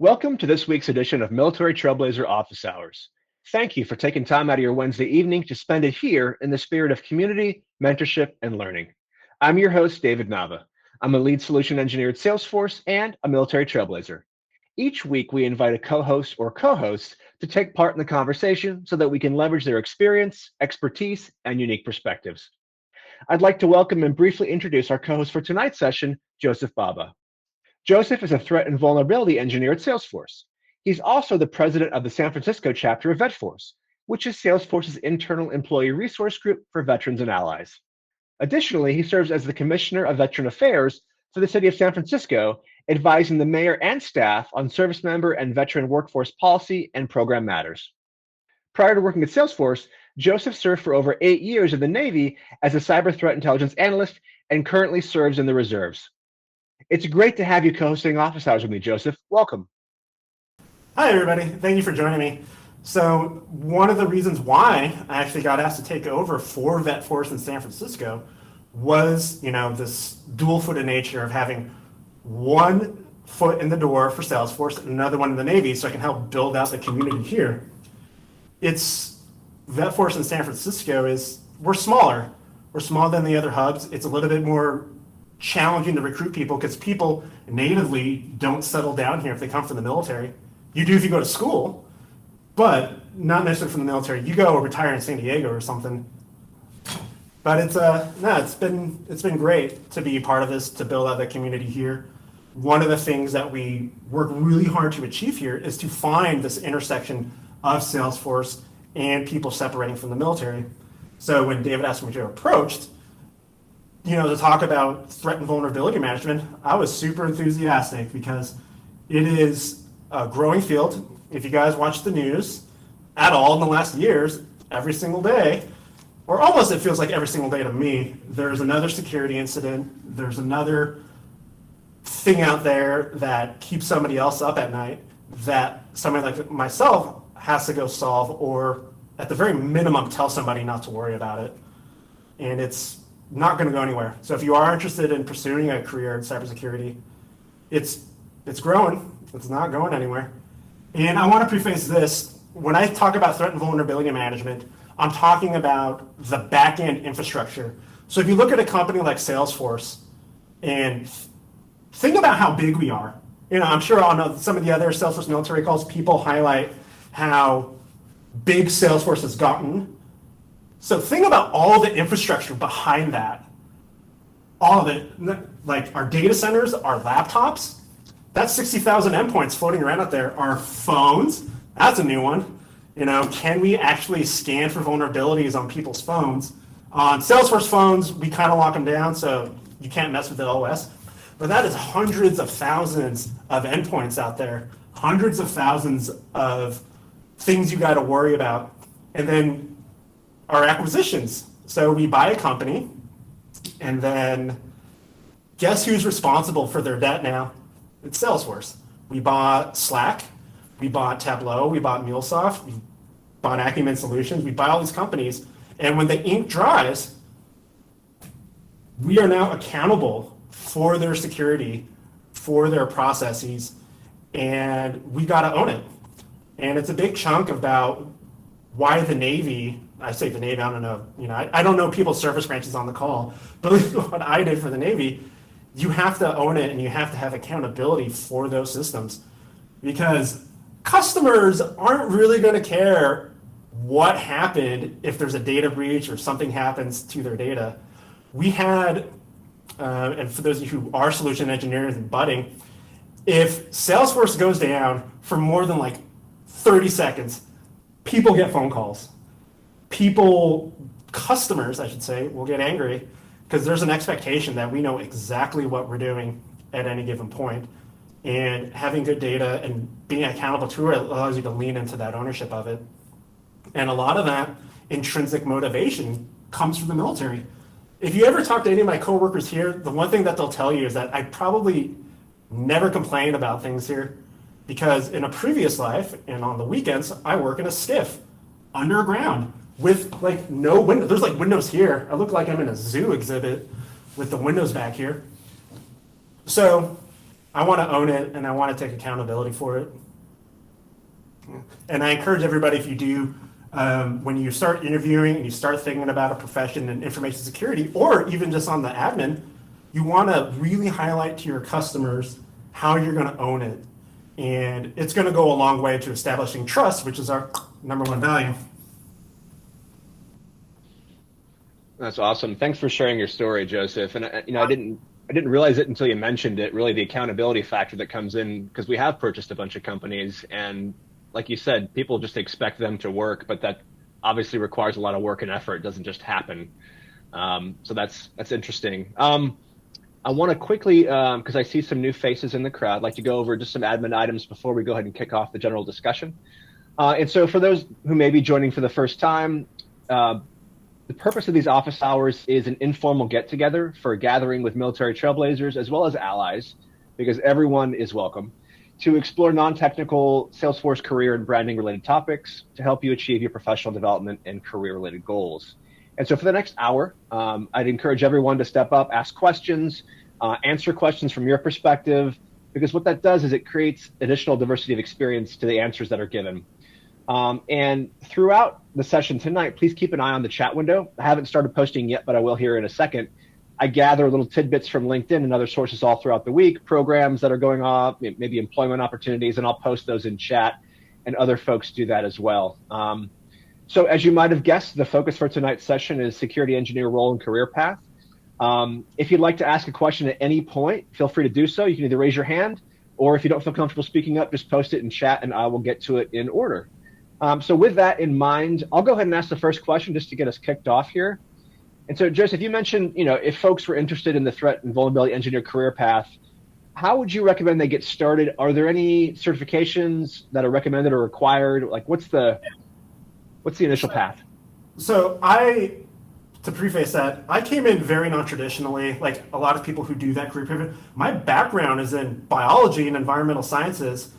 Welcome to this week's edition of Military Trailblazer Office Hours. Thank you for taking time out of your Wednesday evening to spend it here in the spirit of community, mentorship, and learning. I'm your host, David Nava. I'm a lead solution engineer at Salesforce and a military trailblazer. Each week, we invite a co-host or co-hosts to take part in the conversation so that we can leverage their experience, expertise, and unique perspectives. I'd like to welcome and briefly introduce our co-host for tonight's session, Joseph Baba. Joseph is a threat and vulnerability engineer at Salesforce. He's also the president of the San Francisco chapter of VetForce, which is Salesforce's internal employee resource group for veterans and allies. Additionally, he serves as the Commissioner of Veteran Affairs for the city of San Francisco, advising the mayor and staff on service member and veteran workforce policy and program matters. Prior to working at Salesforce, Joseph served for over 8 years in the Navy as a cyber threat intelligence analyst and currently serves in the reserves. It's great to have you co-hosting Office Hours with me, Joseph. Welcome. Hi, everybody. Thank you for joining me. So one of the reasons why I actually got asked to take over for VetForce in San Francisco was, this dual-footed nature of having one foot in the door for Salesforce and another one in the Navy so I can help build out the community here. VetForce in San Francisco we're smaller. We're smaller than the other hubs. It's a little bit more challenging to recruit people because people natively don't settle down here if they come from the military. You do if you go to school, but not necessarily from the military. You go or retire in San Diego or something. But it's been great to be part of this, to build out the community here. One of the things that we work really hard to achieve here is to find this intersection of Salesforce and people separating from the military. So when David asked me to approach, to talk about threat and vulnerability management, I was super enthusiastic because it is a growing field. If you guys watch the news at all in the last years, every single day, or almost it feels like every single day to me, there's another security incident, there's another thing out there that keeps somebody else up at night that somebody like myself has to go solve, or at the very minimum tell somebody not to worry about it. And it's not going to go anywhere. So if you are interested in pursuing a career in cybersecurity, it's growing. It's not going anywhere. And I want to preface this. When I talk about threat and vulnerability management, I'm talking about the back-end infrastructure. So if you look at a company like Salesforce and think about how big we are. I'm sure on some of the other Salesforce military calls, people highlight how big Salesforce has gotten. So think about all the infrastructure behind that. All of it, like our data centers, our laptops, that's 60,000 endpoints floating around out there. Our phones, that's a new one. Can we actually scan for vulnerabilities on people's phones? On Salesforce phones, we kind of lock them down, so you can't mess with the OS. But that is hundreds of thousands of endpoints out there, hundreds of thousands of things you got to worry about. And then our acquisitions. So we buy a company, and then guess who's responsible for their debt now? It's Salesforce. We bought Slack, we bought Tableau, we bought MuleSoft, we bought Acumen Solutions, we buy all these companies, and when the ink dries, we are now accountable for their security, for their processes, and we got to own it. And it's a big chunk about why the Navy, I say the Navy, I don't know, I don't know people's service branches on the call, but what I did for the Navy, you have to own it and you have to have accountability for those systems, because customers aren't really going to care what happened if there's a data breach or something happens to their data. We had, and for those of you who are solution engineers and budding, if Salesforce goes down for more than 30 seconds, people get phone calls. Customers, I should say, will get angry because there's an expectation that we know exactly what we're doing at any given point. And having good data and being accountable to it allows you to lean into that ownership of it. And a lot of that intrinsic motivation comes from the military. If you ever talk to any of my coworkers here, the one thing that they'll tell you is that I probably never complain about things here, because in a previous life and on the weekends, I work in a skiff underground with no window. There's windows here. I look like I'm in a zoo exhibit with the windows back here. So I want to own it, and I want to take accountability for it. And I encourage everybody, if you do, when you start interviewing and you start thinking about a profession in information security, or even just on the admin, you want to really highlight to your customers how you're going to own it. And it's going to go a long way to establishing trust, which is our number one value. That's awesome. Thanks for sharing your story, Joseph. And I didn't realize it until you mentioned it, really the accountability factor that comes in, because we have purchased a bunch of companies, and like you said, people just expect them to work, but that obviously requires a lot of work and effort. It doesn't just happen. So that's interesting. I want to quickly, because I see some new faces in the crowd, like to go over just some admin items before we go ahead and kick off the general discussion. And so for those who may be joining for the first time, the purpose of these office hours is an informal get-together for a gathering with military trailblazers as well as allies, because everyone is welcome, to explore non-technical Salesforce career and branding related topics to help you achieve your professional development and career related goals. And so for the next hour, I'd encourage everyone to step up, ask questions, answer questions from your perspective, because what that does is it creates additional diversity of experience to the answers that are given. And throughout the session tonight, please keep an eye on the chat window. I haven't started posting yet, but I will here in a second. I gather little tidbits from LinkedIn and other sources all throughout the week, programs that are going on, maybe employment opportunities, and I'll post those in chat, and other folks do that as well. So as you might have guessed, the focus for tonight's session is security engineer role and career path. If you'd like to ask a question at any point, feel free to do so. You can either raise your hand, or if you don't feel comfortable speaking up, just post it in chat and I will get to it in order. So with that in mind, I'll go ahead and ask the first question just to get us kicked off here. And so, Joseph, you mentioned, if folks were interested in the threat and vulnerability engineer career path, how would you recommend they get started? Are there any certifications that are recommended or required? Like, what's the initial path? So to preface that, I came in very non-traditionally, like a lot of people who do that career pivot. My background is in biology and environmental sciences,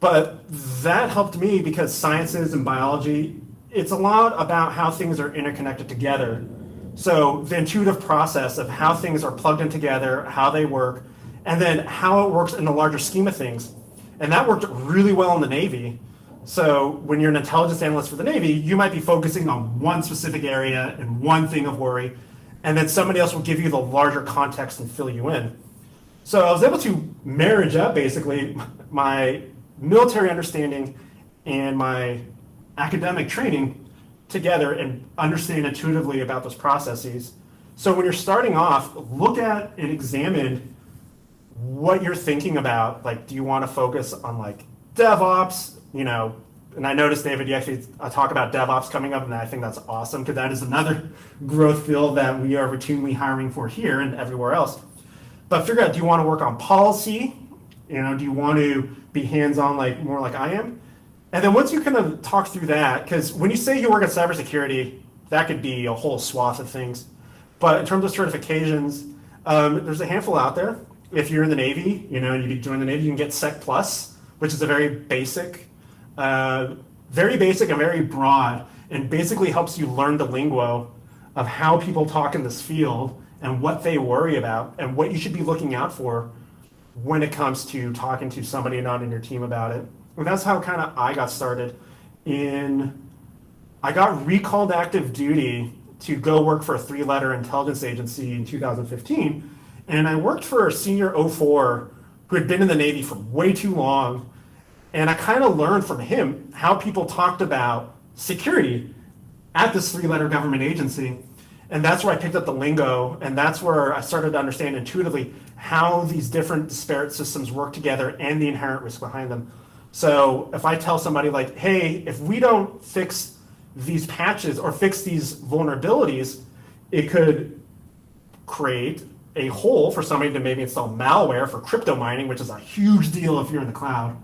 but that helped me because sciences and biology, it's a lot about how things are interconnected together. So the intuitive process of how things are plugged in together, how they work, and then how it works in the larger scheme of things. And that worked really well in the Navy. So when you're an intelligence analyst for the Navy, you might be focusing on one specific area and one thing of worry, and then somebody else will give you the larger context and fill you in. So I was able to marriage up basically my military understanding and my academic training together and understand intuitively about those processes. So when you're starting off, look at and examine what you're thinking about. Like, do you want to focus on like DevOps, and I noticed, David, you actually talk about DevOps coming up, and I think that's awesome because that is another growth field that we are routinely hiring for here and everywhere else. But figure out, do you want to work on policy? Do you want to be hands-on more like I am? And then once you kind of talk through that, because when you say you work in cybersecurity, that could be a whole swath of things. But in terms of certifications, there's a handful out there. If you're in the Navy, and you join the Navy, you can get Sec Plus, which is a very basic and very broad, and basically helps you learn the lingo of how people talk in this field and what they worry about and what you should be looking out for when it comes to talking to somebody not in your team about it. And that's how kind of I got started. I got recalled active duty to go work for a 3-letter intelligence agency in 2015, and I worked for a senior 04 who had been in the Navy for way too long. And I kind of learned from him how people talked about security at this 3-letter government agency. And that's where I picked up the lingo. And that's where I started to understand intuitively how these different disparate systems work together and the inherent risk behind them. So if I tell somebody like, hey, if we don't fix these patches or fix these vulnerabilities, it could create a hole for somebody to maybe install malware for crypto mining, which is a huge deal if you're in the cloud.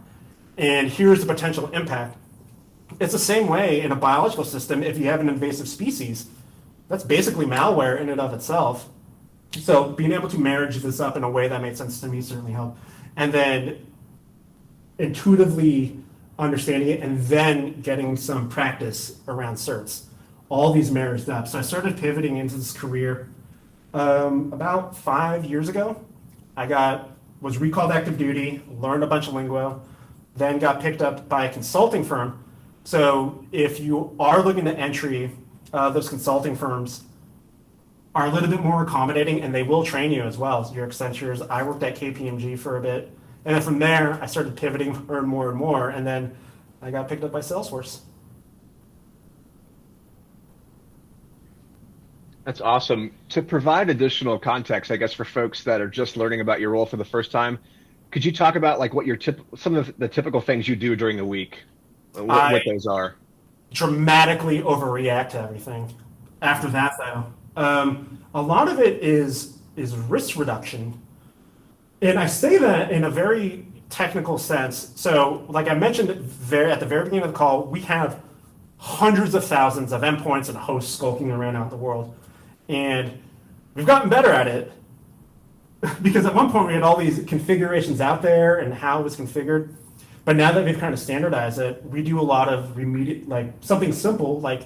And here's the potential impact. It's the same way in a biological system. If you have an invasive species, that's basically malware in and of itself. So being able to marriage this up in a way that made sense to me certainly helped. And then intuitively understanding it and then getting some practice around certs. All these marriaged up. So I started pivoting into this career about 5 years ago. I got was recalled active duty, learned a bunch of lingo, then got picked up by a consulting firm. So if you are looking to entry, those consulting firms are a little bit more accommodating, and they will train you as well. So your Accentures, I worked at KPMG for a bit, and then from there, I started pivoting more and more, and then I got picked up by Salesforce. That's awesome. To provide additional context, I guess, for folks that are just learning about your role for the first time, could you talk about like what your some of the typical things you do during the week, what those are? Dramatically overreact to everything. After that, though, a lot of it is risk reduction, and I say that in a very technical sense. So, like I mentioned at the very beginning of the call, we have hundreds of thousands of endpoints and hosts skulking around out in the world. And we've gotten better at it because at one point we had all these configurations out there and how it was configured. But now that we've kind of standardized it, we do a lot of like something simple like,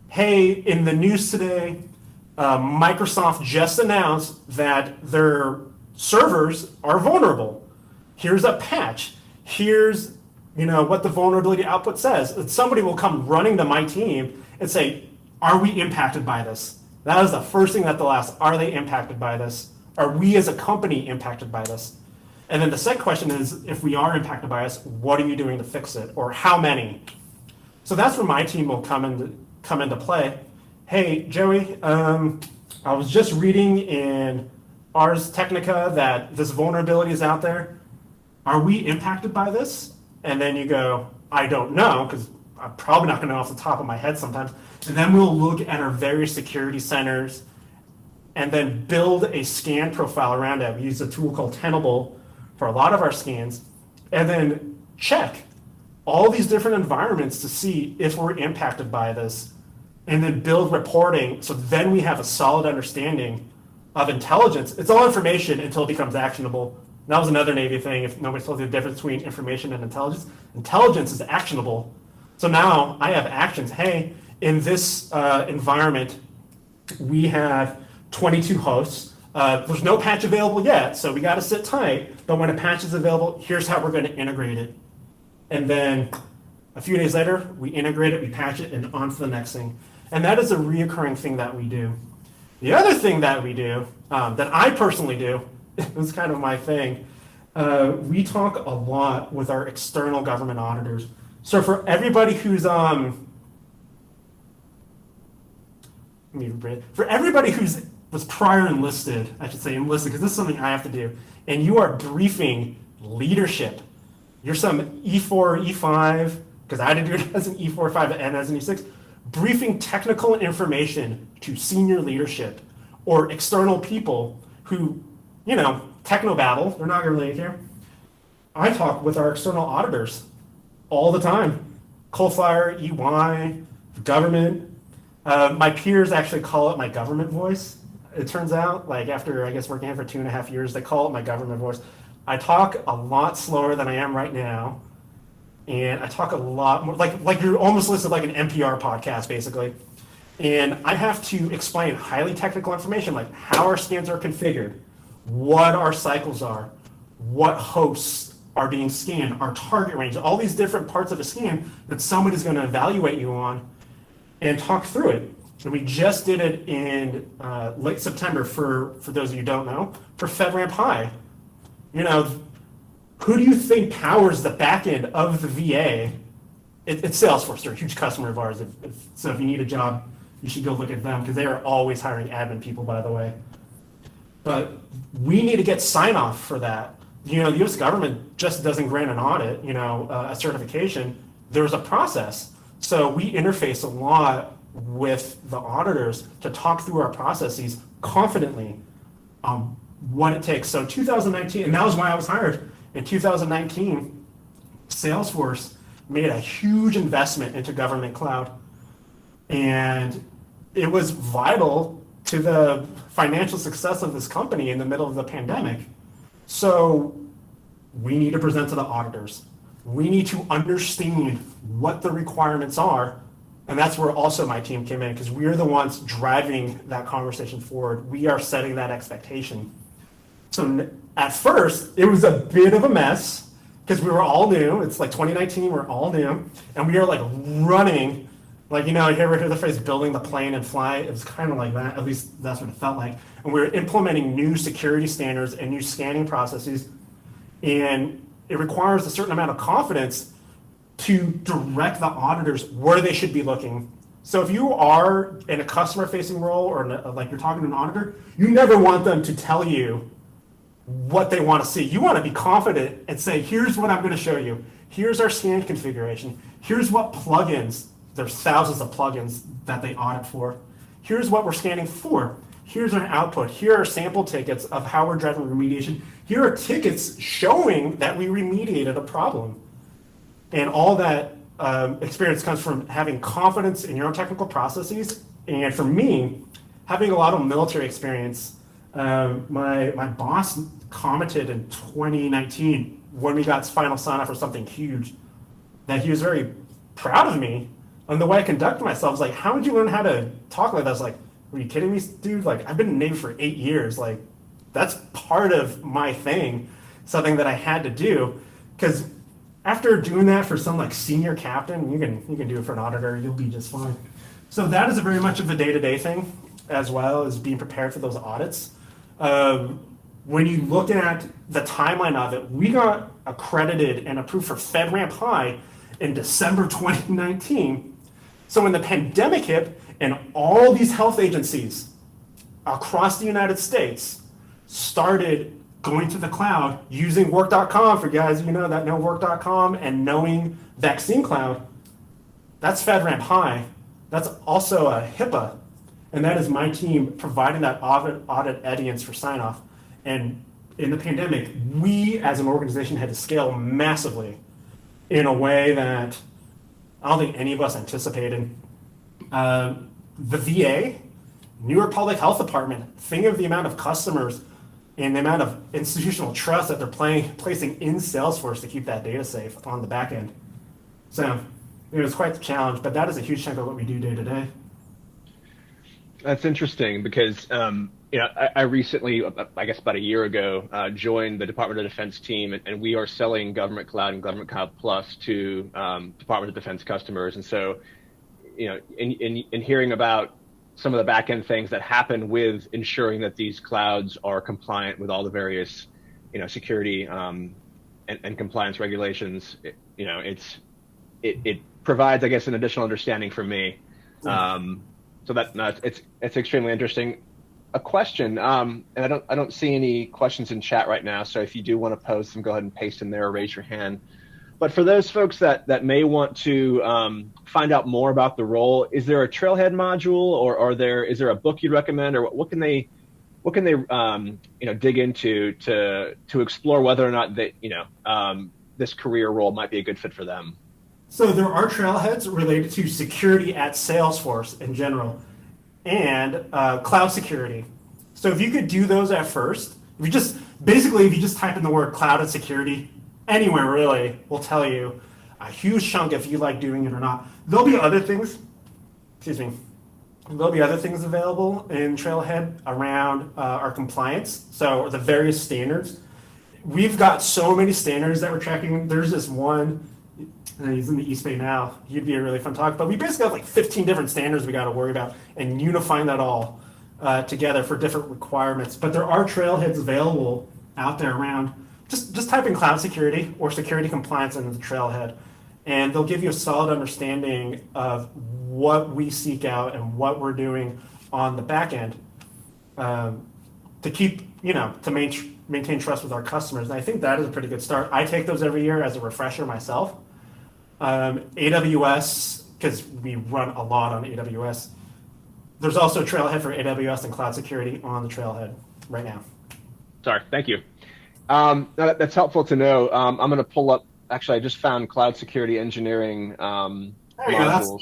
hey, in the news today, Microsoft just announced that their servers are vulnerable. Here's a patch. Here's what the vulnerability output says. And somebody will come running to my team and say, are we impacted by this? That is the first thing that they'll ask. Are they impacted by this? Are we as a company impacted by this? And then the second question is, if we are impacted by this, what are you doing to fix it? Or how many? So that's where my team will come into play. Hey, Joey, I was just reading in Ars Technica that this vulnerability is out there. Are we impacted by this? And then you go, I don't know, because I'm probably not going to know off the top of my head sometimes. And then we'll look at our various security centers and then build a scan profile around it. We use a tool called Tenable for a lot of our scans, and then check all these different environments to see if we're impacted by this, and then build reporting so then we have a solid understanding of intelligence. It's all information until it becomes actionable. And that was another Navy thing. If nobody told you the difference between information and intelligence, intelligence is actionable. So now I have actions. Hey, in this environment, we have 22 hosts. There's no patch available yet, so we got to sit tight. But when a patch is available, here's how we're going to integrate it. And then a few days later, we integrate it, we patch it, and on to the next thing. And that is a reoccurring thing that we do. The other thing that we do, that I personally do, it's kind of my thing, we talk a lot with our external government auditors. So for everybody who's was prior enlisted, I should say enlisted, because this is something I have to do, and you are briefing leadership. You're some E4, E5, because I had to do it as an E4, E5, and as an E6, briefing technical information to senior leadership or external people who, technobabble, they're not going to really care. I talk with our external auditors all the time. Coalfire, EY, government. My peers actually call it my government voice. It turns out, like after, I guess, working here for 2.5 years, they call it my government voice. I talk a lot slower than I am right now. And I talk a lot more, like you're almost listed like an NPR podcast, basically. And I have to explain highly technical information, like how our scans are configured, what our cycles are, what hosts are being scanned, our target range, all these different parts of a scan that somebody's going to evaluate you on, and talk through it. And we just did it in late September for those of you who don't know, for FedRAMP High. Who do you think powers the back end of the VA? It's Salesforce. They're a huge customer of ours. So if you need a job, you should go look at them because they are always hiring admin people, by the way. But we need to get sign-off for that. The U.S. government just doesn't grant an audit, a certification. There's a process. So we interface a lot with the auditors to talk through our processes confidently, what it takes. So 2019, and that was why I was hired. In 2019, Salesforce made a huge investment into government cloud, and it was vital to the financial success of this company in the middle of the pandemic. So we need to present to the auditors. We need to understand what the requirements are, and that's where also my team came in, because we're the ones driving that conversation forward. We are setting that expectation. So At first, it was a bit of a mess because we were all new. It's like 2019, we're all new. And we are like running, like, you ever hear the phrase building the plane and fly? It was kind of like that. At least that's what it felt like. And we were implementing new security standards and new scanning processes. And it requires a certain amount of confidence to direct the auditors where they should be looking. So if you are in a customer-facing role or like you're talking to an auditor, you never want them to tell you what they want to see. You want to be confident and say, here's what I'm going to show you. Here's our scan configuration. Here's what plugins, there's thousands of plugins that they audit for. Here's what we're scanning for. Here's our output. Here are sample tickets of how we're driving remediation. Here are tickets showing that we remediated a problem. And all that experience comes from having confidence in your own technical processes. And for me, having a lot of military experience, my boss commented in 2019 when we got final sign-off for something huge that he was very proud of me on the way I conducted myself. I was like, how did you learn how to talk like that? I was like, are you kidding me, dude? Like, I've been in the Navy for 8 years. Like, that's part of my thing, something that I had to do. Because after doing that for some like senior captain, you can do it for an auditor, you'll be just fine. So that is a very much of a day-to-day thing, as well as being prepared for those audits. When you look at the timeline of it, we got accredited and approved for FedRAMP High in December 2019. So when the pandemic hit and all these health agencies across the United States started going to the cloud using work.com, for guys that know work.com and knowing Vaccine Cloud, that's FedRAMP High. That's also a HIPAA. And that is my team providing that audit audience for sign-off. And in the pandemic, we as an organization had to scale massively in a way that I don't think any of us anticipated. The VA, New York Public Health Department, think of the amount of customers and the amount of institutional trust that they're placing in Salesforce to keep that data safe on the back end. So it was quite the challenge, but that is a huge chunk of what we do day to day. That's interesting because I recently, I guess about a year ago, joined the Department of Defense team, and we are selling Government Cloud and Government Cloud Plus to Department of Defense customers. And so, in hearing about some of the back end things that happen with ensuring that these clouds are compliant with all the various, security and compliance regulations, it provides, I guess, an additional understanding for me. So it's extremely interesting. A question, and I don't see any questions in chat right now. So if you do want to post them, go ahead and paste in there or raise your hand. But for those folks that may want to find out more about the role, is there a Trailhead module, or is there a book you'd recommend, or what can they dig into to explore whether or not this career role might be a good fit for them? So there are trailheads related to security at Salesforce in general and cloud security. So if you could do those at first, if you just type in the word cloud and security, anywhere really will tell you a huge chunk if you like doing it or not. There'll be other things, there'll be other things available in Trailhead around our compliance, so the various standards. We've got so many standards that we're tracking. There's this one, and he's in the East Bay now. He'd be a really fun talk. But we basically have like 15 different standards we got to worry about and unifying that all together for different requirements. But there are trailheads available out there around. Just type in cloud security or security compliance into the trailhead, and they'll give you a solid understanding of what we seek out and what we're doing on the back end to keep, to maintain trust with our customers. And I think that is a pretty good start. I take those every year as a refresher myself. AWS, because we run a lot on AWS. There's also a Trailhead for AWS and cloud security on the Trailhead right now. Sorry, thank you. That's helpful to know. I'm going to pull up, actually, I just found cloud security engineering modules.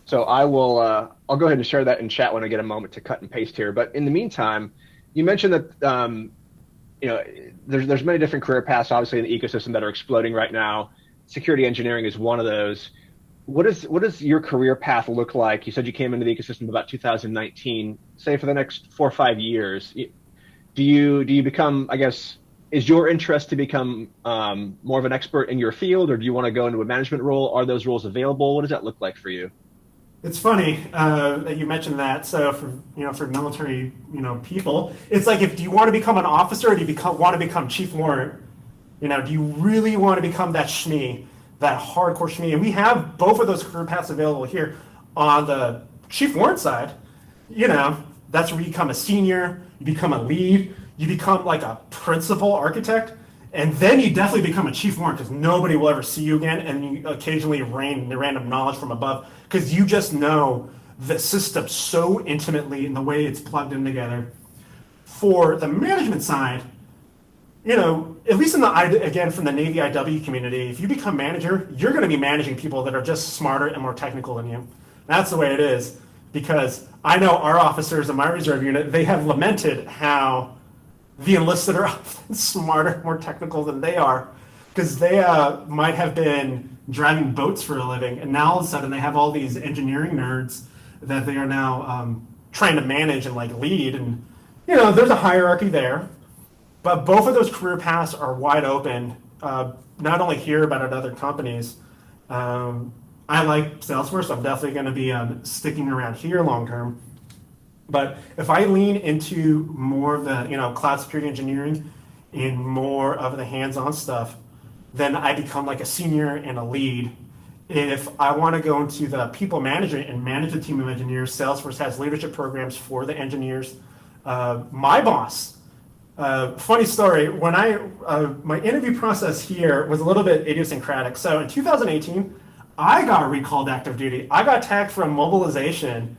So I'll go ahead and share that in chat when I get a moment to cut and paste here. But in the meantime, you mentioned that there's many different career paths, obviously, in the ecosystem that are exploding right now. Security engineering is one of those. What does your career path look like? You said you came into the ecosystem about 2019. Say for the next 4 or 5 years, do you become, I guess, Is your interest to become more of an expert in your field, or do you want to go into a management role? Are those roles available? What does that look like for you? It's funny that you mentioned that. So for military people, it's like, if do you want to become an officer, or do you want to become chief warrant? Do you really want to become that SME, that hardcore SME? And we have both of those career paths available here. On the chief warrant side, that's where you become a senior, you become a lead, you become like a principal architect, and then you definitely become a chief warrant, because nobody will ever see you again, and you occasionally rain the random knowledge from above, because you just know the system so intimately in the way it's plugged in together. For the management side, at least again, from the Navy IW community, if you become manager, you're going to be managing people that are just smarter and more technical than you. That's the way it is, because I know our officers in my reserve unit, they have lamented how the enlisted are often smarter, more technical than they are, because they might have been driving boats for a living, and now all of a sudden they have all these engineering nerds that they are now trying to manage and lead, and there's a hierarchy there. But both of those career paths are wide open, not only here but at other companies. I like Salesforce. I'm definitely going to be sticking around here long term. But if I lean into more of the cloud security engineering and more of the hands-on stuff, then I become like a senior and a lead. If I want to go into the people management and manage a team of engineers, Salesforce has leadership programs for the engineers. My boss, funny story, when my interview process here was a little bit idiosyncratic. So in 2018, I got recalled active duty. I got tagged for a mobilization.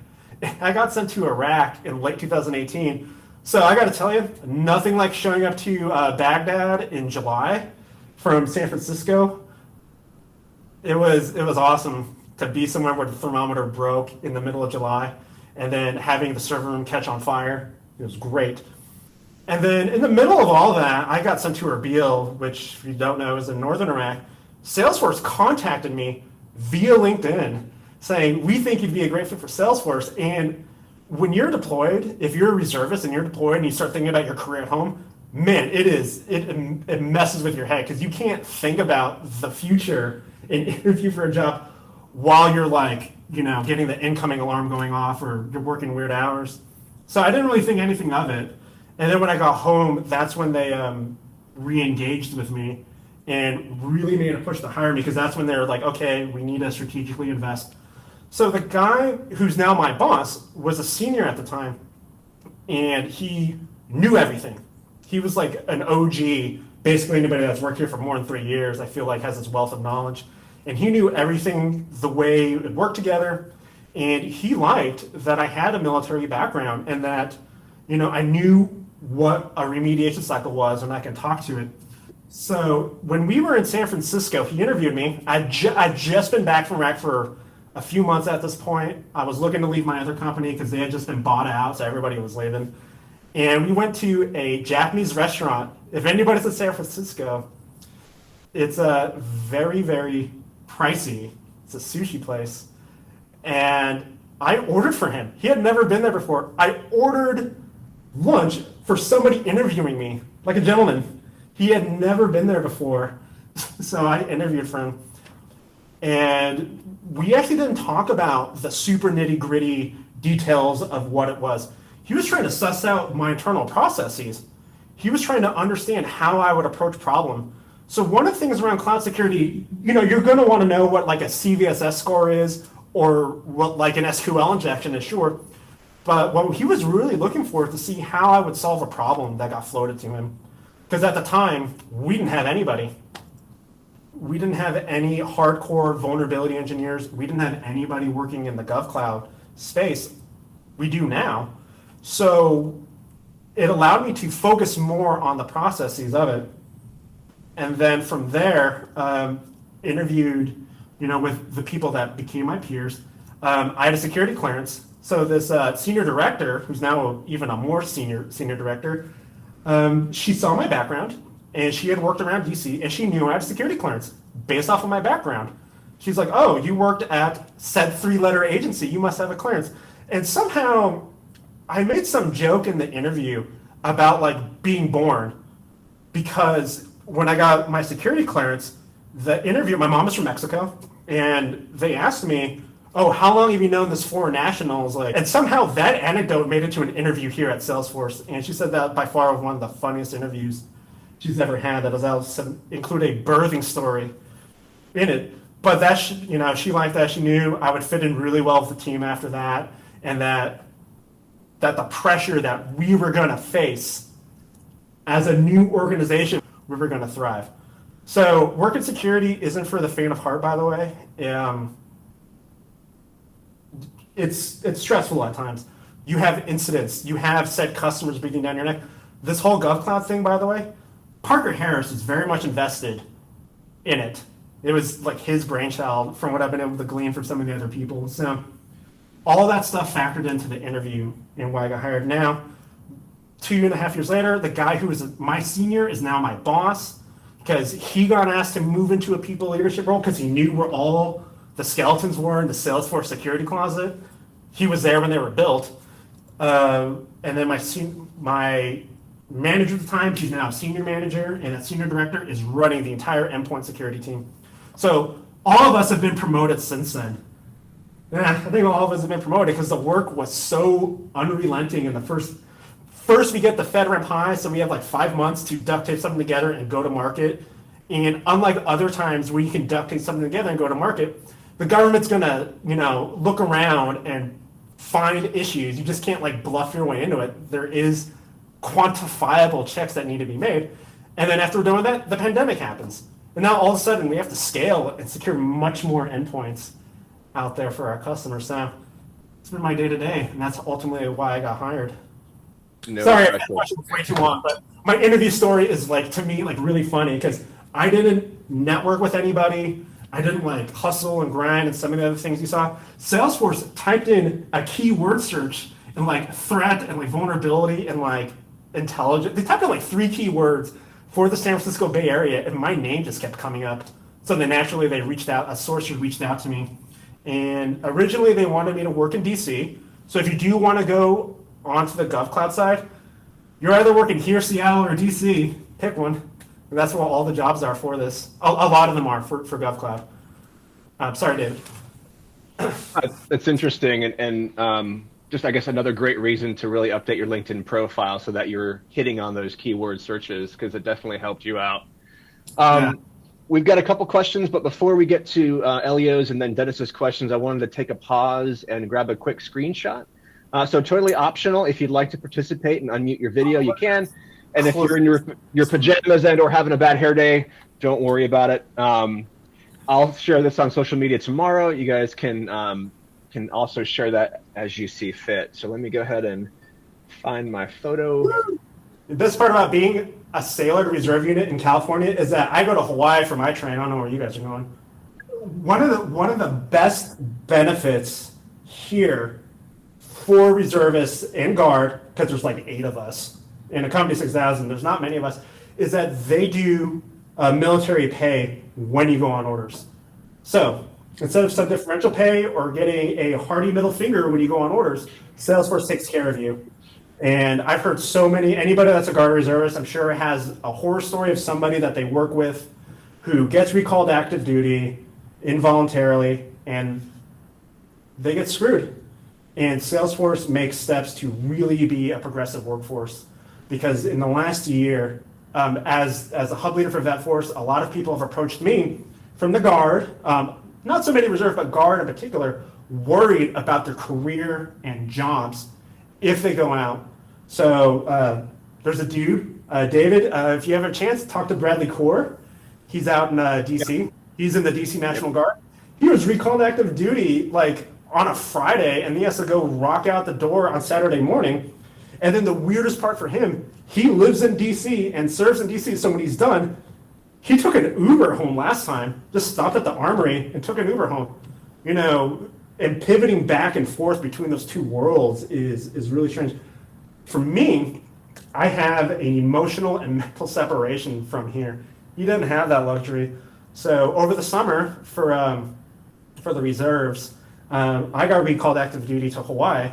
I got sent to Iraq in late 2018. So I got to tell you, nothing like showing up to Baghdad in July from San Francisco. It was awesome to be somewhere where the thermometer broke in the middle of July, and then having the server room catch on fire. It was great. And then in the middle of all that, I got sent to Erbil, which, if you don't know, is in northern Iraq. Salesforce contacted me via LinkedIn saying, we think you'd be a great fit for Salesforce. And when you're deployed, if you're a reservist and you're deployed and you start thinking about your career at home, man, it messes with your head, because you can't think about the future and interview for a job while you're getting the incoming alarm going off, or you're working weird hours. So I didn't really think anything of it. And then when I got home, that's when they re-engaged with me and really made a push to hire me, because that's when they were like, okay, we need to strategically invest. So the guy who's now my boss was a senior at the time, and he knew everything. He was like an OG. Basically, anybody that's worked here for more than 3 years, I feel like, has this wealth of knowledge. And he knew everything, the way it worked together. And he liked that I had a military background, and that I knew what a remediation cycle was, and I can talk to it. So when we were in San Francisco, he interviewed me. I'd just been back from Iraq for a few months at this point. I was looking to leave my other company because they had just been bought out, so everybody was leaving. And we went to a Japanese restaurant. If anybody's in San Francisco, it's very, very pricey. It's a sushi place. And I ordered for him. He had never been there before. I ordered lunch for somebody interviewing me, like a gentleman. He had never been there before. So I interviewed for him. And we actually didn't talk about the super nitty-gritty details of what it was. He was trying to suss out my internal processes. He was trying to understand how I would approach problem. So one of the things around cloud security, you're going to want to know what a CVSS score is, or what an SQL injection is, sure. But what he was really looking for is to see how I would solve a problem that got floated to him. Because at the time, we didn't have anybody. We didn't have any hardcore vulnerability engineers. We didn't have anybody working in the GovCloud space. We do now. So it allowed me to focus more on the processes of it. And then from there, interviewed, with the people that became my peers. I had a security clearance. So this senior director, who's now even a more senior director, she saw my background, and she had worked around DC, and she knew I had a security clearance based off of my background. She's like, oh, you worked at said 3-letter agency, you must have a clearance. And somehow I made some joke in the interview about being born. because when I got my security clearance, the interview, my mom is from Mexico, and they asked me, oh, how long have you known this foreign national? I was like, and somehow that anecdote made it to an interview here at Salesforce, and she said that by far was one of the funniest interviews she's ever had. That was include a birthing story in it. But that, she liked that. She knew I would fit in really well with the team after that, and that the pressure that we were going to face as a new organization, we were going to thrive. So work in security isn't for the faint of heart, by the way. It's stressful at times. You have incidents. You have said customers breathing down your neck. This whole GovCloud thing, by the way, Parker Harris is very much invested in it. It was like his brainchild from what I've been able to glean from some of the other people. So all that stuff factored into the interview and why I got hired. Now, 2.5 years later, the guy who was my senior is now my boss because he got asked to move into a people leadership role because he knew where all the skeletons were in the Salesforce security closet. He was there when they were built. And then my manager at the time, she's now a senior manager, and that senior director is running the entire endpoint security team. So all of us have been promoted since then. Yeah, I think all of us have been promoted because the work was so unrelenting in the first we get the FedRAMP high, so we have like 5 months to duct tape something together and go to market. And unlike other times where you can duct tape something together and go to market, the government's gonna, look around and find issues. You just can't like bluff your way into it. There is quantifiable checks that need to be made. And then after we're done with that, the pandemic happens. And now all of a sudden we have to scale and secure much more endpoints out there for our customers. So it's been my day to day, and that's ultimately why I got hired. Sorry, that question was way too long, but my interview story is to me really funny because I didn't network with anybody. I didn't hustle and grind and some of the other things you saw. Salesforce typed in a keyword search and threat and vulnerability and intelligence. They typed in 3 keywords for the San Francisco Bay Area, and my name just kept coming up. So then naturally they reached out, a source reached out to me. And originally they wanted me to work in DC. So if you do want to go onto the GovCloud side, you're either working here, Seattle, or DC. Pick one. And that's where all the jobs are for this. A lot of them are for GovCloud. Sorry, David. That's interesting, and just I guess another great reason to really update your LinkedIn profile so that you're hitting on those keyword searches, because it definitely helped you out. We've got a couple questions, but before we get to Elio's and then Dennis's questions, I wanted to take a pause and grab a quick screenshot. So totally optional. If you'd like to participate and unmute your video, you can. And if you're in your pajamas and or having a bad hair day, don't worry about it. I'll share this on social media tomorrow. You guys can also share that as you see fit. So let me go ahead and find my photo. The best part about being a sailor reserve unit in California is that I go to Hawaii for my train. I don't know where you guys are going. One of the best benefits here for reservists and guard, because there's 8 of us in a company 6,000, there's not many of us, is that they do military pay when you go on orders. So instead of some differential pay or getting a hearty middle finger when you go on orders, Salesforce takes care of you. And I've heard anybody that's a guard or reservist, I'm sure has a horror story of somebody that they work with who gets recalled to active duty involuntarily, and they get screwed. And Salesforce makes steps to really be a progressive workforce, because in the last year, as a hub leader for VetForce, a lot of people have approached me from the Guard, not so many reserve, but Guard in particular, worried about their career and jobs if they go out. So there's a dude, David, if you have a chance, talk to Bradley Core. He's out in DC. He's in the DC National Guard. He was recalled to active duty on a Friday, and he has to go rock out the door on Saturday morning. And then the weirdest part for him, he lives in DC and serves in DC. So when he's done, he took an Uber home last time, just stopped at the Armory and took an Uber home. And pivoting back and forth between those two worlds is really strange. For me, I have an emotional and mental separation from here. He doesn't have that luxury. So over the summer for the reserves, I got recalled active duty to Hawaii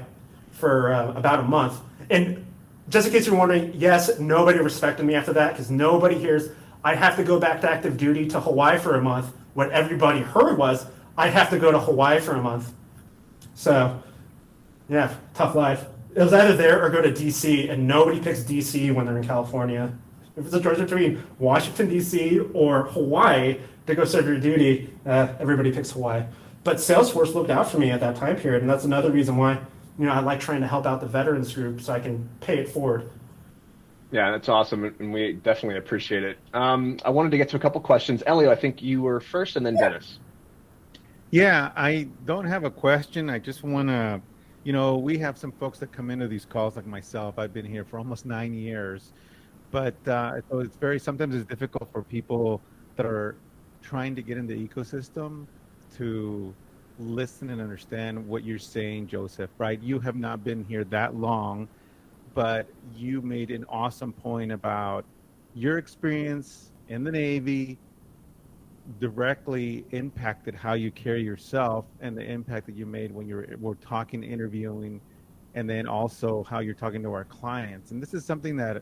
for about a month. And just in case you're wondering, yes, nobody respected me after that because nobody hears I have to go back to active duty to Hawaii for a month. What everybody heard was I have to go to Hawaii for a month. So, yeah, tough life. It was either there or go to DC, and nobody picks DC when they're in California. If it's a choice between Washington, DC, or Hawaii to go serve your duty, everybody picks Hawaii. But Salesforce looked out for me at that time period, and that's another reason why I like trying to help out the veterans group so I can pay it forward. Yeah, that's awesome, and we definitely appreciate it. I wanted to get to a couple questions. Elio, I think you were first, and then Dennis. Yeah, I don't have a question. I just want to, we have some folks that come into these calls like myself. I've been here for almost 9 years, but so sometimes it's difficult for people that are trying to get in the ecosystem to listen and understand what you're saying, Joseph, right? You have not been here that long, but you made an awesome point about your experience in the Navy directly impacted how you carry yourself and the impact that you made when we're talking, interviewing, and then also how you're talking to our clients. And this is something that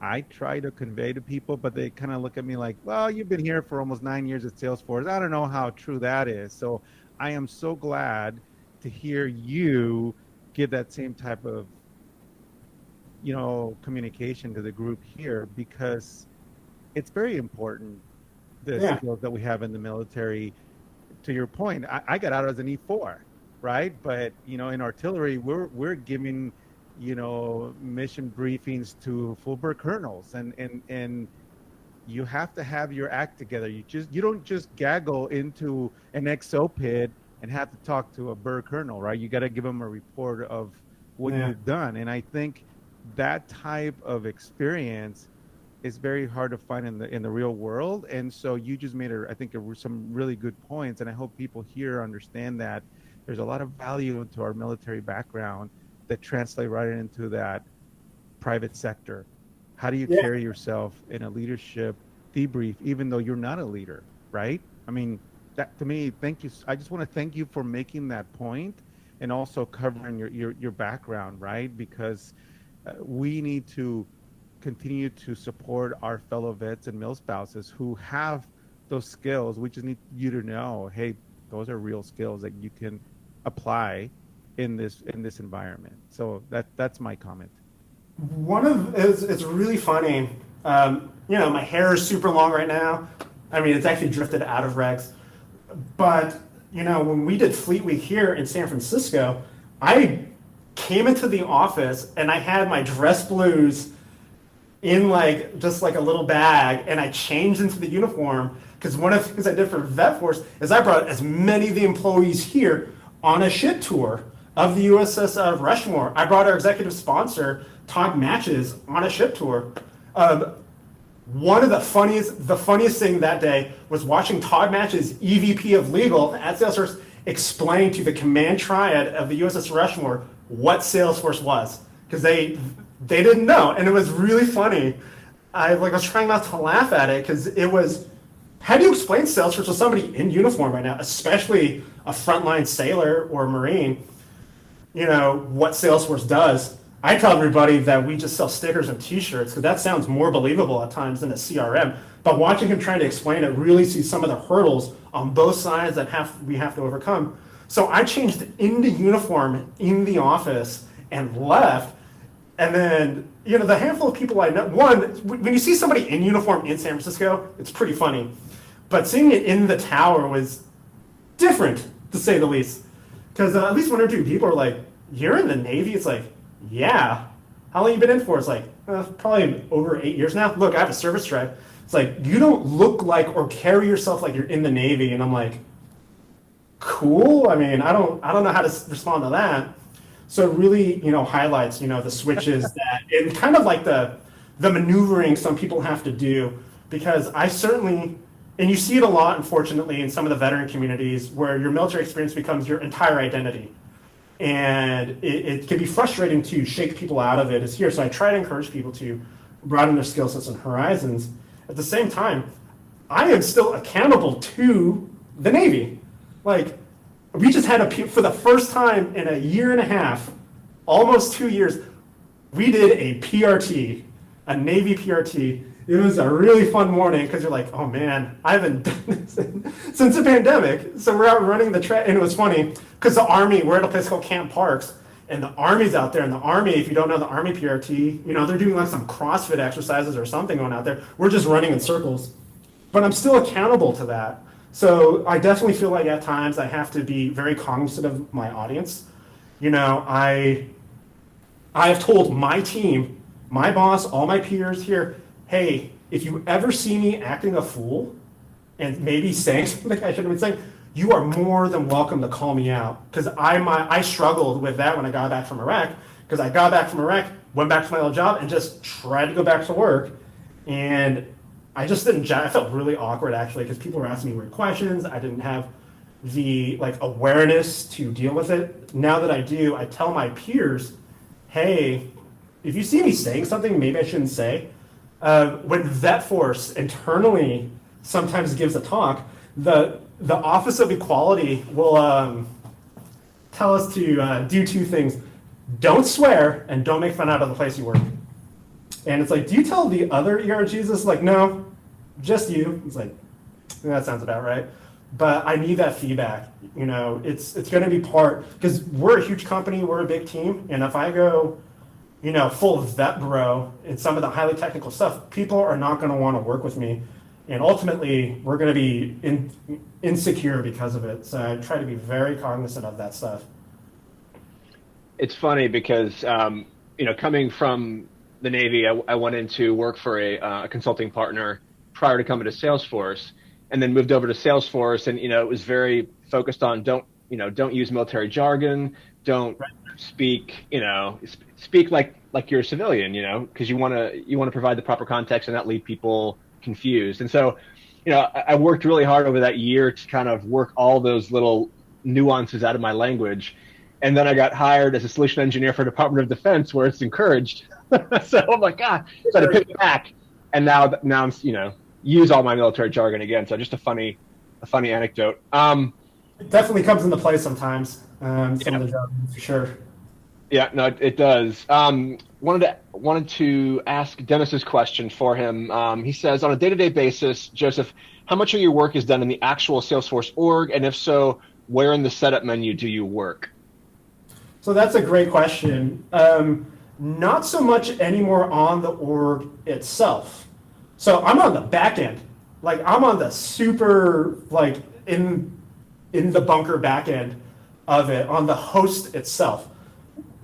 I try to convey to people, but they kind of look at me like, well, you've been here for almost 9 years at Salesforce. I don't know how true that is. So I am so glad to hear you give that same type of, communication to the group here, because it's very important, the skills that we have in the military. To your point, I got out as an E4, right? But, in artillery, we're giving, mission briefings to full-bird colonels, and you have to have your act together. You don't just gaggle into an XO pit and have to talk to a bird colonel, right? You got to give them a report of what you've done. And I think that type of experience is very hard to find in the real world. And so you just made, some really good points. And I hope people here understand that there's a lot of value into our military background that translate right into that private sector. How do you carry yourself in a leadership debrief, even though you're not a leader, right? I mean, that to me, thank you. I just want to thank you for making that point and also covering your background, right? Because we need to continue to support our fellow vets and mil spouses who have those skills. We just need you to know, hey, those are real skills that you can apply in this environment. So that's my comment. It's really funny. My hair is super long right now. I mean, it's actually drifted out of regs. But when we did Fleet Week here in San Francisco, I came into the office and I had my dress blues in just like a little bag, and I changed into the uniform because one of the things I did for VetForce is I brought as many of the employees here on a ship tour of the USS Rushmore. I brought our executive sponsor, Todd Matches, on a ship tour. One of the funniest thing that day was watching Todd Matches, EVP of Legal at Salesforce, explain to the command triad of the USS Rushmore what Salesforce was, because they didn't know, and it was really funny. I was trying not to laugh at it because it was, how do you explain Salesforce to somebody in uniform right now, especially a frontline sailor or Marine? What Salesforce does. I tell everybody that we just sell stickers and T-shirts because that sounds more believable at times than a CRM. But watching him trying to explain it, really see some of the hurdles on both sides that we have to overcome. So I changed into uniform in the office and left. And then, the handful of people I know, when you see somebody in uniform in San Francisco, it's pretty funny. But seeing it in the tower was different, to say the least. Because at least one or two people are like, you're in the Navy? It's like, yeah. How long you been in for? It's like, probably over 8 years now. Look, I have a service drive. It's like, you don't look like or carry yourself like you're in the Navy. And I'm like, cool. I mean, I don't know how to respond to that. So it really, highlights, the switches that, and kind of like the maneuvering some people have to do, because I certainly, and you see it a lot, unfortunately, in some of the veteran communities where your military experience becomes your entire identity. And it can be frustrating to shake people out of it as here. So I try to encourage people to broaden their skill sets and horizons. At the same time, I am still accountable to the Navy. We just had for the first time in a year and a half, almost 2 years, We did a PRT, a Navy PRT. It was a really fun morning because you're like, oh man, I haven't done this since the pandemic. So we're out running the track, and it was funny because the Army, we're at a place called Camp Parks, and the Army's out there. And the Army, if you don't know the Army PRT, they're doing like some CrossFit exercises or something going out there. We're just running in circles, but I'm still accountable to that. So I definitely feel like at times I have to be very cognizant of my audience. I have told my team, my boss, all my peers here, hey, if you ever see me acting a fool and maybe saying something I shouldn't have been saying, you are more than welcome to call me out. Because I struggled with that when I got back from Iraq. Because I got back from Iraq, went back to my old job, and just tried to go back to work. And I just didn't, I felt really awkward actually, because people were asking me weird questions. I didn't have the awareness to deal with it. Now that I do, I tell my peers, hey, if you see me saying something maybe I shouldn't say, when Vet Force internally sometimes gives a talk, the Office of Equality will tell us to do two things. Don't swear and don't make fun out of the place you work. And it's like, do you tell the other ERGs this? Like, no, just you. It's like, that sounds about right. But I need that feedback. It's going to be part, because we're a huge company, we're a big team, and if I go, full vet bro in some of the highly technical stuff, people are not going to want to work with me, and ultimately we're going to be insecure because of it. So I try to be very cognizant of that stuff. It's funny because coming from the Navy, I went into work for a consulting partner prior to coming to Salesforce, and then moved over to Salesforce, and it was very focused on don't use military jargon, don't speak speak like you're a civilian, because you want to provide the proper context and not leave people confused. And so I worked really hard over that year to kind of work all those little nuances out of my language, and then I got hired as a solution engineer for Department of Defense, where it's encouraged. So I'm like, so I had to pick it back, and now I'm use all my military jargon again. So just a funny anecdote. It definitely comes into play sometimes. Some of the jargon, for sure. Yeah, no, it does. Wanted to ask Dennis's question for him. He says, on a day-to-day basis, Joseph, how much of your work is done in the actual Salesforce org, and if so, where in the setup menu do you work? So that's a great question. Not so much anymore on the org itself. So I'm on the back end. I'm on the super, in the bunker back end of it, on the host itself.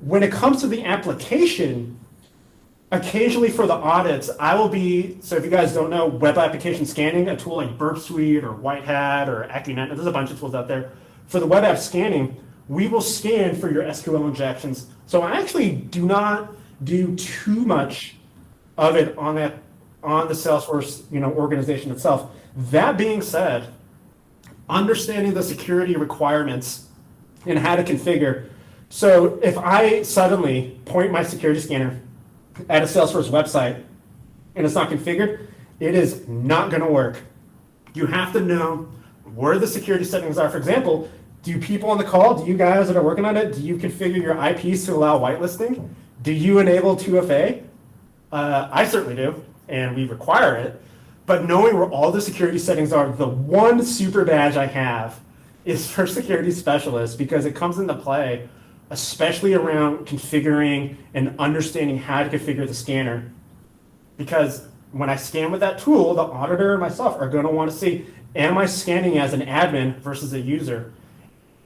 When it comes to the application, occasionally for the audits, I will be, so if you guys don't know, web application scanning, a tool like Burp Suite or White Hat or Accunet, there's a bunch of tools out there. For the web app scanning, we will scan for your SQL injections. So I actually do not do too much of it on the Salesforce organization itself. That being said, understanding the security requirements and how to configure. So if I suddenly point my security scanner at a Salesforce website and it's not configured, it is not going to work. You have to know where the security settings are. For example, do people on the call, do you guys that are working on it, do you configure your IPs to allow whitelisting? Do you enable 2FA? I certainly do, and we require it. But knowing where all the security settings are, the one super badge I have is for security specialist, because it comes into play, especially around configuring and understanding how to configure the scanner. Because when I scan with that tool, the auditor and myself are going to want to see, am I scanning as an admin versus a user?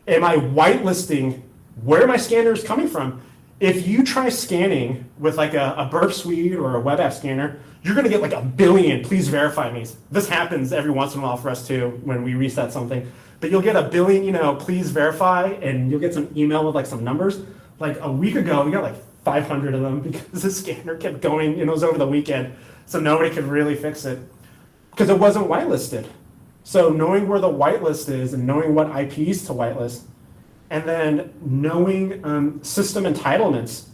Am I whitelisting where my scanner is coming from? If you try scanning with a Burp Suite or a web app scanner, you're going to get a billion please verify me. This happens every once in a while for us too when we reset something. But you'll get a billion, please verify, and you'll get some email with some numbers. A week ago, we got 500 of them because the scanner kept going. It was over the weekend, so nobody could really fix it because it wasn't whitelisted. So knowing where the whitelist is and knowing what IPs to whitelist, and then knowing system entitlements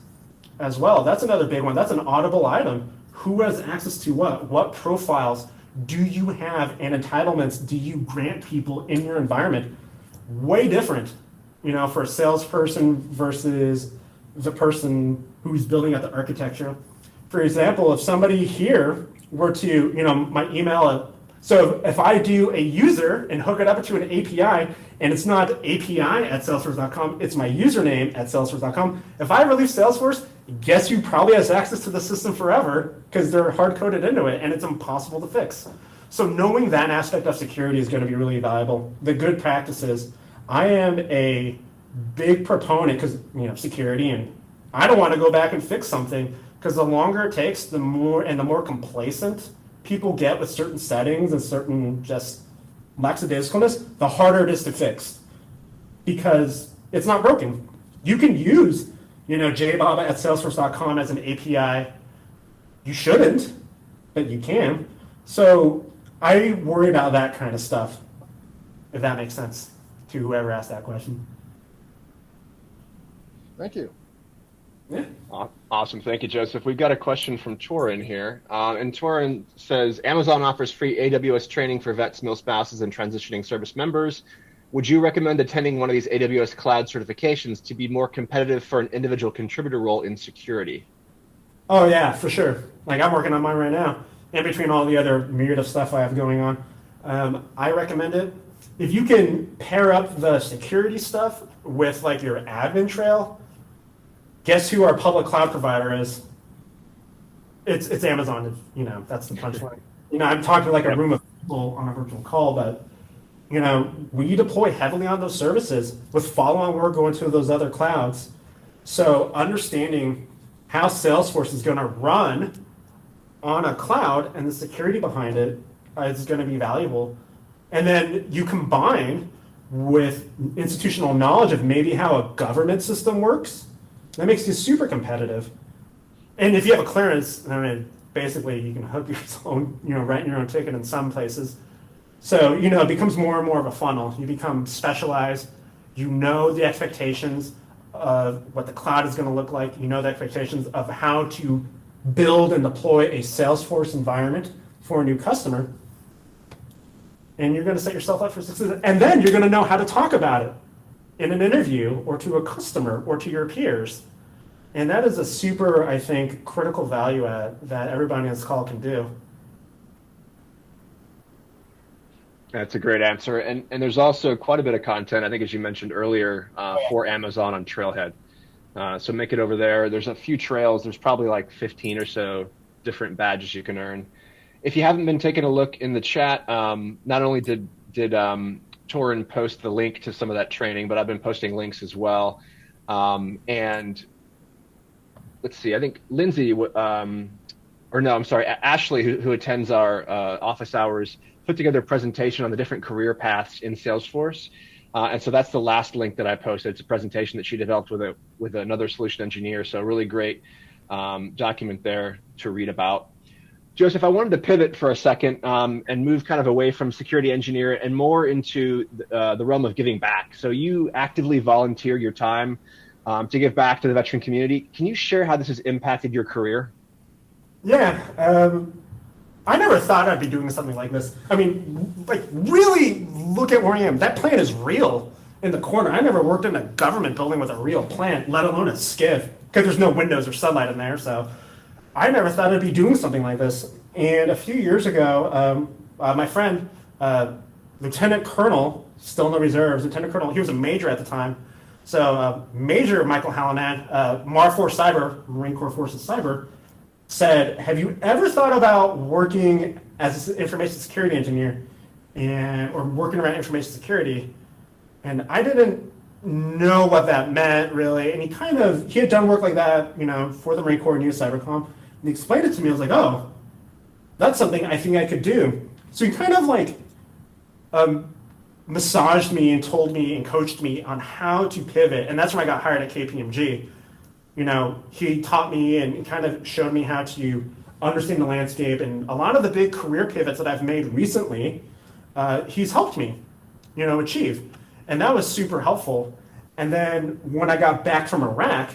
as well. That's another big one. That's an audible item. Who has access to what? What profiles do you have and entitlements do you grant people in your environment? Way different, for a salesperson versus the person who's building out the architecture. For example, if somebody here were to, my email, so if I do a user and hook it up to an API, and it's not API@salesforce.com, it's my username @salesforce.com. If I release Salesforce, guess who probably has access to the system forever because they're hard-coded into it, and it's impossible to fix. So knowing that aspect of security is going to be really valuable. The good practices. I am a big proponent because security, and I don't want to go back and fix something because the longer it takes, the more complacent people get with certain settings and certain just lackadaisicalness, the harder it is to fix because it's not broken. You can use jbaba@salesforce.com as an API. You shouldn't, but you can. So I worry about that kind of stuff, if that makes sense to whoever asked that question. Thank you. Yeah. Awesome. Thank you, Joseph. We've got a question from Torin here. And Torin says, Amazon offers free AWS training for vets, mil spouses, and transitioning service members. Would you recommend attending one of these AWS cloud certifications to be more competitive for an individual contributor role in security? Oh, yeah, for sure. Like I'm working on mine right now. In between all the other myriad of stuff I have going on, I recommend it. If you can pair up the security stuff with like your admin trail, guess who our public cloud provider is? It's Amazon. That's the punchline. I'm talking like a room of people on a virtual call, but we deploy heavily on those services with follow-on work going to those other clouds. So understanding how Salesforce is going to run on a cloud and the security behind it is going to be valuable. And then you combine with institutional knowledge of maybe how a government system works. That makes you super competitive. And if you have a clearance, basically you can hook your own, rent your own ticket in some places. So, it becomes more and more of a funnel. You become specialized. You know the expectations of what the cloud is going to look like. You know the expectations of how to build and deploy a Salesforce environment for a new customer. And you're going to set yourself up for success. And then you're going to know how to talk about it in an interview or to a customer or to your peers. And that is a super, I think, critical value add that everybody on this call can do. That's a great answer. And there's also quite a bit of content, I think, as you mentioned earlier, for Amazon on Trailhead. So make it over there. There's a few trails. There's probably like 15 or so different badges you can earn. If you haven't been taking a look in the chat, not only did Torin post the link to some of that training, but I've been posting links as well. And let's see, I think Lindsay, Ashley, who attends our office hours, put together a presentation on the different career paths in Salesforce. And so that's the last link that I posted. It's a presentation that she developed with another solution engineer. So a really great document there to read about. Joseph, I wanted to pivot for a second and move kind of away from security engineer and more into the realm of giving back. So you actively volunteer your time to give back to the veteran community. Can you share how this has impacted your career? Yeah, I never thought I'd be doing something like this. Really look at where I am. That plant is real in the corner. I never worked in a government building with a real plant, let alone a SCIF, because there's no windows or sunlight in there. So I never thought I'd be doing something like this. And a few years ago, my friend, Lieutenant Colonel, still in the reserves, Lieutenant Colonel, he was a major at the time. So Major Michael Hallinan, MAR-4 Cyber, Marine Corps Forces Cyber, said, have you ever thought about working as an information security engineer or working around information security? And I didn't know what that meant really. And he had done work like that, for the Marine Corps and Cybercom. And he explained it to me. I was like, oh, that's something I think I could do. So he kind of massaged me and told me and coached me on how to pivot. And that's when I got hired at KPMG. He taught me and kind of showed me how to understand the landscape. And a lot of the big career pivots that I've made recently, he's helped me, achieve. And that was super helpful. And then when I got back from Iraq,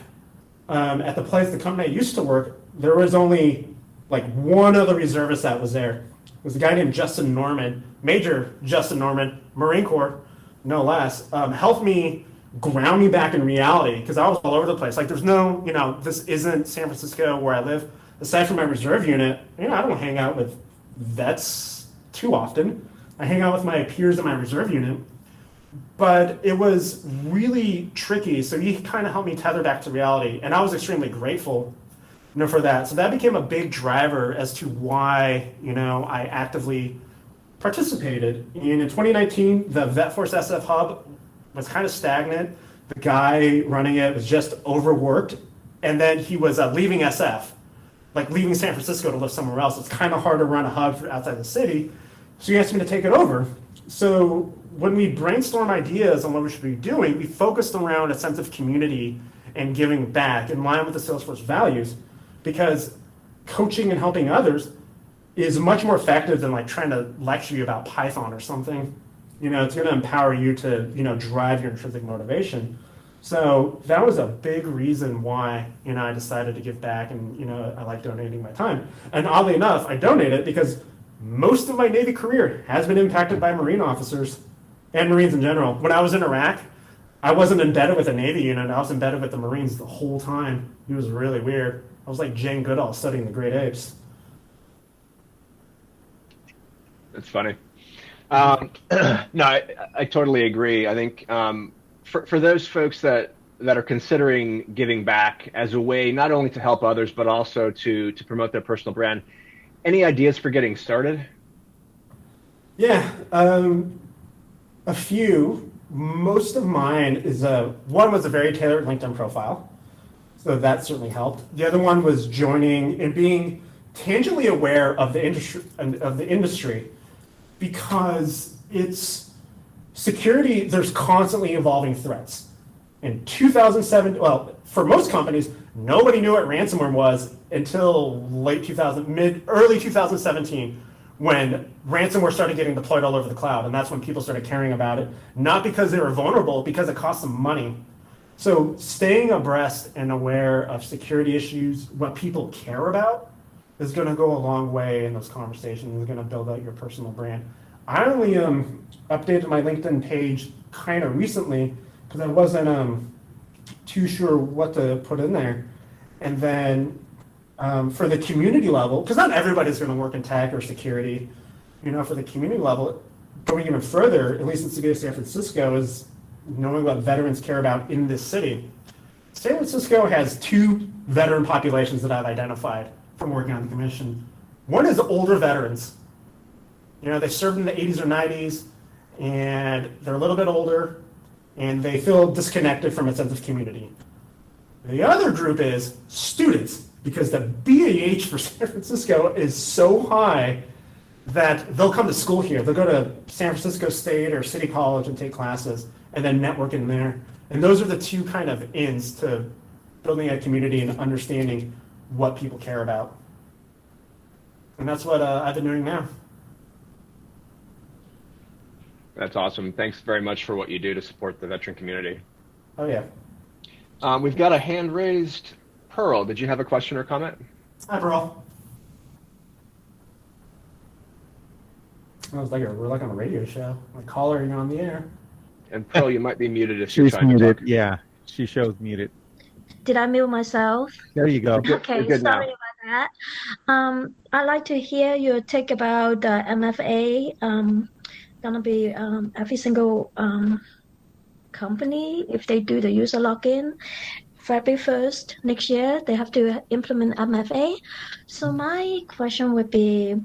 at the company I used to work, there was only like one other reservist that was there. It was a guy named Justin Norman, Major Justin Norman, Marine Corps, no less, helped me ground me back in reality, because I was all over the place. Like, there's no, this isn't San Francisco where I live. Aside from my reserve unit, I don't hang out with vets too often. I hang out with my peers in my reserve unit. But it was really tricky. So he kind of helped me tether back to reality. And I was extremely grateful, for that. So that became a big driver as to why, I actively participated. And in 2019, the VetForce SF Hub was kind of stagnant. The guy running it was just overworked. And then he was leaving SF, like leaving San Francisco to live somewhere else. It's kind of hard to run a hub outside the city. So he asked me to take it over. So when we brainstormed ideas on what we should be doing, we focused around a sense of community and giving back in line with the Salesforce values, because coaching and helping others is much more effective than like trying to lecture you about Python or something. It's going to empower you to, drive your intrinsic motivation. So that was a big reason why, I decided to give back, and, I like donating my time. And oddly enough, I donated because most of my Navy career has been impacted by Marine officers and Marines in general. When I was in Iraq, I wasn't embedded with a Navy unit. I was embedded with the Marines the whole time. It was really weird. I was like Jane Goodall studying the great apes. That's funny. No, I totally agree. I think for those folks that are considering giving back as a way not only to help others, but also to promote their personal brand, any ideas for getting started? Yeah, a few. Most of mine is one was a very tailored LinkedIn profile, so that certainly helped. The other one was joining and being tangibly aware of the industry, because it's security. There's constantly evolving threats. In 2007, well, for most companies, nobody knew what ransomware was until early 2017, when ransomware started getting deployed all over the cloud. And that's when people started caring about it, not because they were vulnerable, because it cost them money. So staying abreast and aware of security issues, what people care about, is going to go a long way in those conversations. It's going to build out your personal brand. I only updated my LinkedIn page kind of recently because I wasn't too sure what to put in there. And then for the community level, because not everybody's going to work in tech or security, for the community level, going even further, at least in the city of San Francisco, is knowing what veterans care about in this city. San Francisco has two veteran populations that I've identified from working on the commission. One is older veterans. They served in the 80s or 90s, and they're a little bit older, and they feel disconnected from a sense of community. The other group is students, because the BAH for San Francisco is so high that they'll come to school here. They'll go to San Francisco State or City College and take classes, and then network in there. And those are the two kind of ends to building a community and understanding what people care about. And that's what I've been doing now. That's awesome. Thanks very much for what you do to support the veteran community. Oh, yeah. We've got a hand raised. Pearl, did you have a question or comment? Hi, Pearl. We're like on a radio show. Like, caller, you're on the air. And Pearl, you might be muted if you're trying muted. to talk. Yeah, she shows muted. Did I mute myself? There you go. Okay, You're good sorry now. about that. I'd like to hear your take about the MFA. Gonna be every single company, if they do the user login, February 1st next year, they have to implement MFA. So my question would be,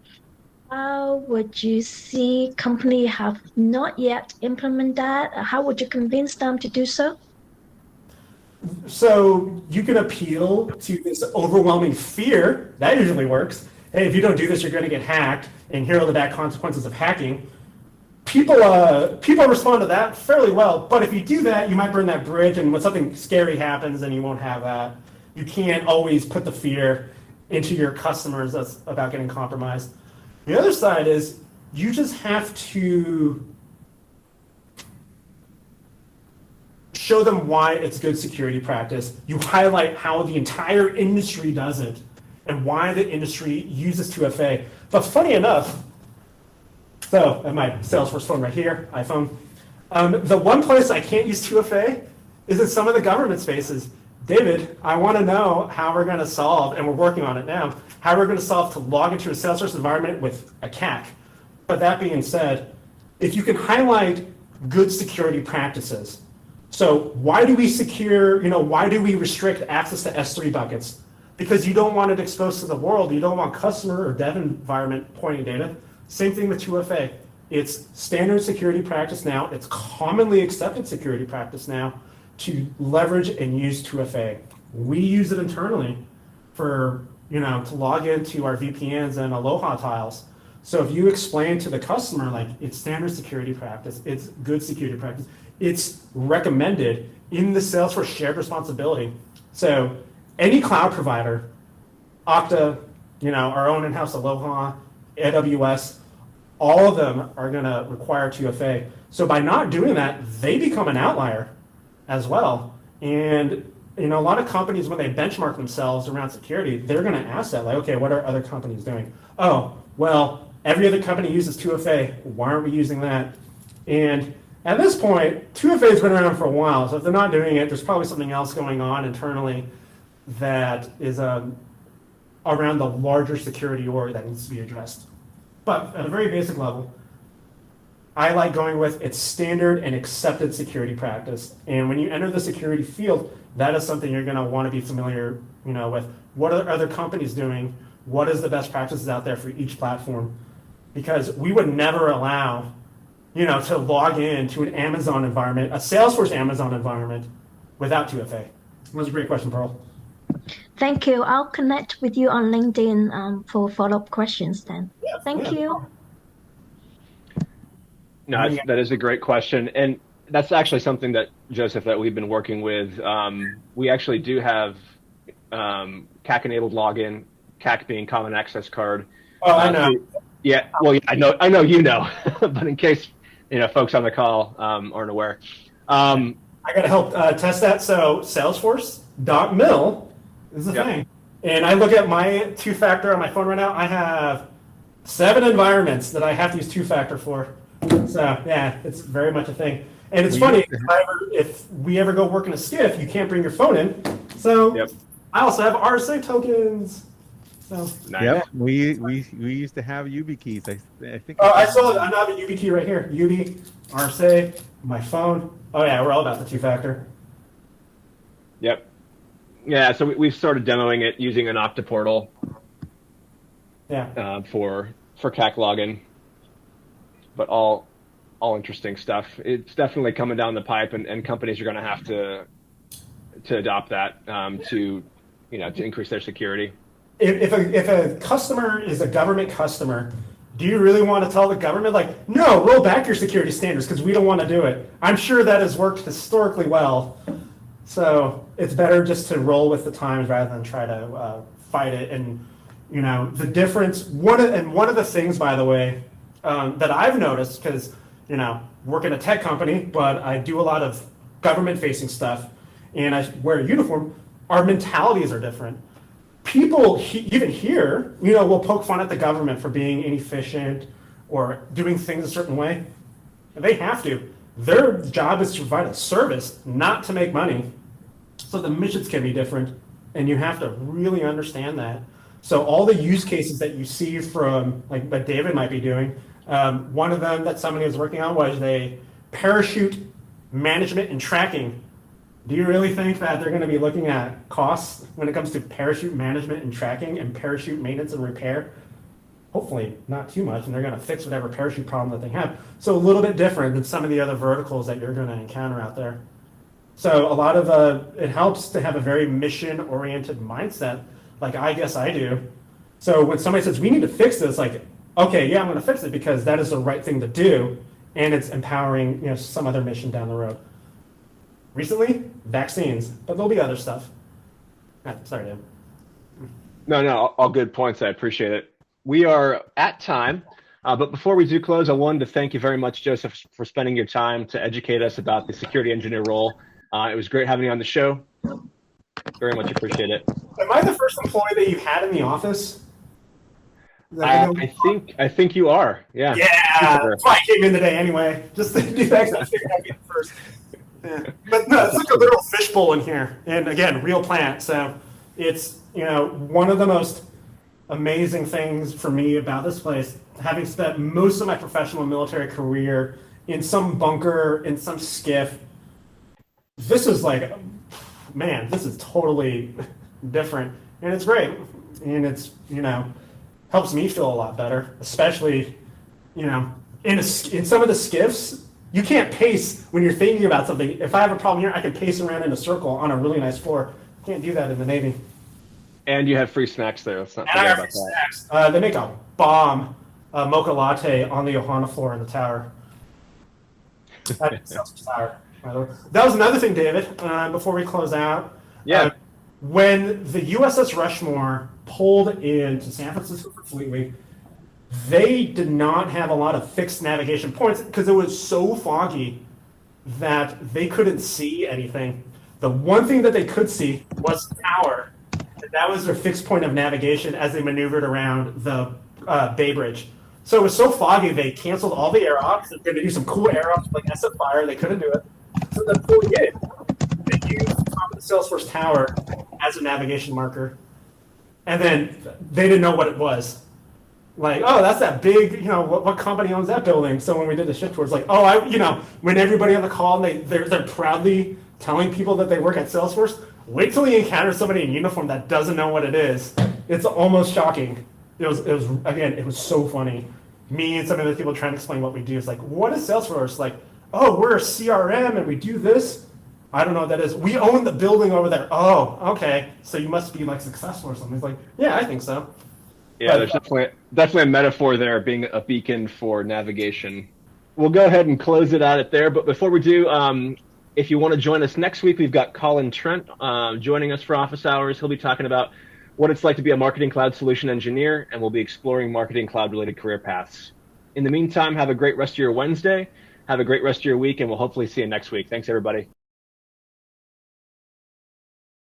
how would you see company have not yet implemented that? How would you convince them to do so? So you can appeal to this overwhelming fear. That usually works. Hey, if you don't do this, you're going to get hacked, and here are the bad consequences of hacking. People respond to that fairly well, but if you do that, you might burn that bridge, and when something scary happens, then you won't have that. You can't always put the fear into your customers that's about getting compromised. The other side is you just have to show them why it's good security practice. You highlight how the entire industry does it and why the industry uses 2FA. But funny enough, so I have my Salesforce phone right here, iPhone. The one place I can't use 2FA is in some of the government spaces. David, I want to know how we're going to solve, and we're working on it now, how we're going to solve to log into a Salesforce environment with a CAC. But that being said, if you can highlight good security practices. So why do we why do we restrict access to S3 buckets? Because you don't want it exposed to the world. You don't want customer or dev environment pointing data. Same thing with 2FA. It's standard security practice now. It's commonly accepted security practice now to leverage and use 2FA. We use it internally for, to log into our VPNs and Aloha tiles. So if you explain to the customer, like, it's standard security practice, it's good security practice, it's recommended in the Salesforce shared responsibility. So any cloud provider, Okta, our own in-house Aloha, AWS, all of them are going to require 2FA. So by not doing that, they become an outlier as well. And a lot of companies, when they benchmark themselves around security, they're going to ask that, like, okay, what are other companies doing? Oh, well, every other company uses 2FA. Why aren't we using that? And at this point, 2FA has been around for a while. So if they're not doing it, there's probably something else going on internally that is around the larger security org that needs to be addressed. But at a very basic level, I like going with it's standard and accepted security practice. And when you enter the security field, that is something you're going to want to be familiar, with. What are other companies doing? What is the best practices out there for each platform? Because we would never allow, to log in to an Amazon environment, a Salesforce Amazon environment, without 2FA. That was a great question, Pearl. Thank you. I'll connect with you on LinkedIn for follow-up questions then. Yeah, Thank you. No, that is a great question. And that's actually something that, Joseph, that we've been working with. We actually do have CAC-enabled login, CAC being common access card. Oh, I know. Yeah, well, I know you know, but in case, folks on the call aren't aware. I got to help test that. So Salesforce.mil is the thing. And I look at my two-factor on my phone right now. I have 7 environments that I have to use two-factor for. So yeah, it's very much a thing. And it's funny, if we ever go work in a skiff, you can't bring your phone in. So I also have RSA tokens. So Yep, we used to have YubiKeys. I think. Oh, I saw it. I have a YubiKey right here. Yubi, RSA, my phone. Oh yeah, we're all about the two-factor. Yep. Yeah, so we've started demoing it using an Okta portal. Yeah. For CAC login, but all interesting stuff. It's definitely coming down the pipe, and companies are going to have to adopt that to increase their security. If a customer is a government customer, do you really want to tell the government, like, no, roll back your security standards because we don't want to do it? I'm sure that has worked historically well. So it's better just to roll with the times rather than try to fight it. And the difference. One of the things, by the way, that I've noticed, because work in a tech company, but I do a lot of government-facing stuff, and I wear a uniform. Our mentalities are different. People even here, will poke fun at the government for being inefficient or doing things a certain way. They have to. Their job is to provide a service, not to make money. So the missions can be different, and you have to really understand that. So all the use cases that you see from, like what David might be doing, one of them that somebody was working on was a parachute management and tracking. Do you really think that they're going to be looking at costs when it comes to parachute management and tracking and parachute maintenance and repair? Hopefully not too much, and they're going to fix whatever parachute problem that they have. So a little bit different than some of the other verticals that you're going to encounter out there. So a lot of it helps to have a very mission-oriented mindset, like I guess I do. So when somebody says, we need to fix this, like, okay, yeah, I'm going to fix it because that is the right thing to do, and it's empowering some other mission down the road. Recently, vaccines, but there'll be other stuff. Sorry, Dan. No, all good points. I appreciate it. We are at time, but before we do close, I wanted to thank you very much, Joseph, for spending your time to educate us about the security engineer role. It was great having you on the show. Very much appreciate it. Am I the first employee that you've had in the office? I think you are. Yeah. Yeah. That's why I came in today anyway. Just to do that. I figured I'd be the first. Yeah. But no, it's like a literal fishbowl in here, and again, real plant. So it's one of the most amazing things for me about this place, having spent most of my professional military career in some bunker, in some skiff. This is like, man, this is totally different, and it's great, and it's helps me feel a lot better, especially in some of the skiffs. You can't pace when you're thinking about something. If I have a problem here, I can pace around in a circle on a really nice floor. Can't do that in the Navy. And you have free snacks there. Let's not And I forget have about free that. snacks. They make a bomb mocha latte on the Ohana floor in the tower. Tower. That was another thing, David, before we close out. Yeah. When the USS Rushmore pulled into San Francisco for Fleet Week, they did not have a lot of fixed navigation points because it was so foggy that they couldn't see anything. The one thing that they could see was the tower. And that was their fixed point of navigation as they maneuvered around the Bay Bridge. So it was so foggy, they canceled all the air ops. They were going to do some cool air ops like SF Fire. They couldn't do it. So then they used the top of the Salesforce tower as a navigation marker. And then they didn't know what it was. Like, oh, that's that big, what company owns that building? So when we did the ship tour, it's like, when everybody on the call, and they're proudly telling people that they work at Salesforce, wait till you encounter somebody in uniform that doesn't know what it is. It's almost shocking. It was so funny. Me and some of the people trying to explain what we do. It's like, what is Salesforce? Like, oh, we're a CRM and we do this. I don't know what that is. We own the building over there. Oh, okay. So you must be like successful or something. It's like, yeah, I think so. Yeah, there's definitely a metaphor there, being a beacon for navigation. We'll go ahead and close it out there. But before we do, if you want to join us next week, we've got Colin Trent joining us for Office Hours. He'll be talking about what it's like to be a marketing cloud solution engineer, and we'll be exploring marketing cloud-related career paths. In the meantime, have a great rest of your Wednesday. Have a great rest of your week, and we'll hopefully see you next week. Thanks, everybody.